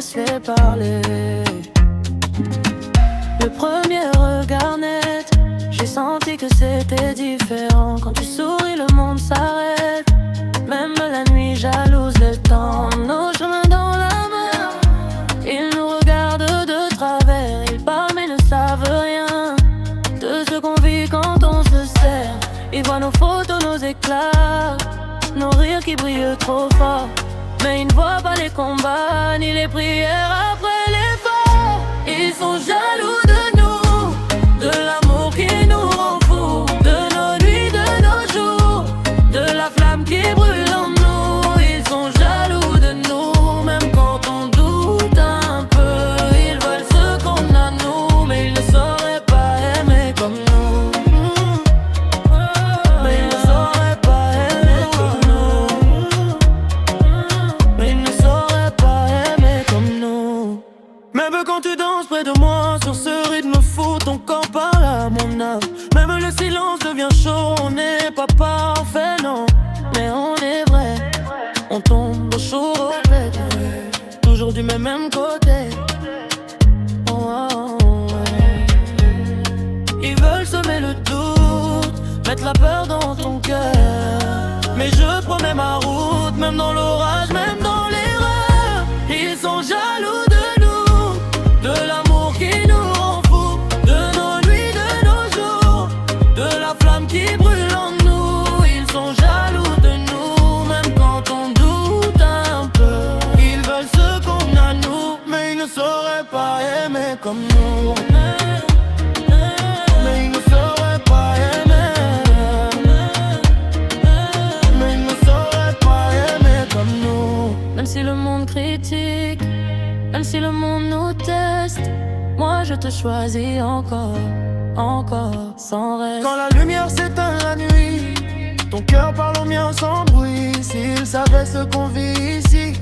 se fait parler. Le premier regard net, j'ai senti que c'était différent. Quand tu souris, le monde s'arrête. Même la nuit jalouse le temps. Nos chemins dans la mer, ils nous regardent de travers. Ils parlent mais ne savent rien de ce qu'on vit quand on se serre. Ils voient nos photos, nos éclats, nos rires qui brillent trop fort. Mais ils ne voient pas les combats, ni les prières après l'effort. Ils sont jaloux de nous, de l'amour qui nous rend fous, de nos nuits, de nos jours, de la flamme qui brûle en nous. Ils sont jaloux de nous, même quand on doute un peu. Ils veulent ce qu'on a nous, mais ils ne sauraient pas aimer comme nous. Mais ils ne sauraient pas aimer comme nous. Mais ils ne sauraient pas aimer comme nous. Même quand tu danses près de moi, sur ce rythme fou, ton corps parle à mon âme. Même le silence devient chaud, on n'est pas parfait, non. Mais on est vrai, on tombe au chaud au bec. Toujours du même côté. Oh, oh, oh. Ils veulent semer le doute, mettre la peur dans ton cœur. Mais je promets ma route, même dans l'orage, même dans l'erreur. Ils sont jaloux de nous, de l'amour qui nous rend fous, de nos nuits, de nos jours, de la flamme qui brûle en nous. Ils sont jaloux de nous, même quand on doute un peu. Ils veulent ce qu'on a nous, mais ils ne sauraient pas aimer comme nous. Mais ils ne sauraient pas aimer. Mais ils ne sauraient pas aimer comme nous. Même si le monde critique, même si le monde nous teste, moi je te choisis encore, encore, sans reste. Quand la lumière s'éteint la nuit, ton cœur parle au mien sans bruit. S'ils savaient ce qu'on vit ici,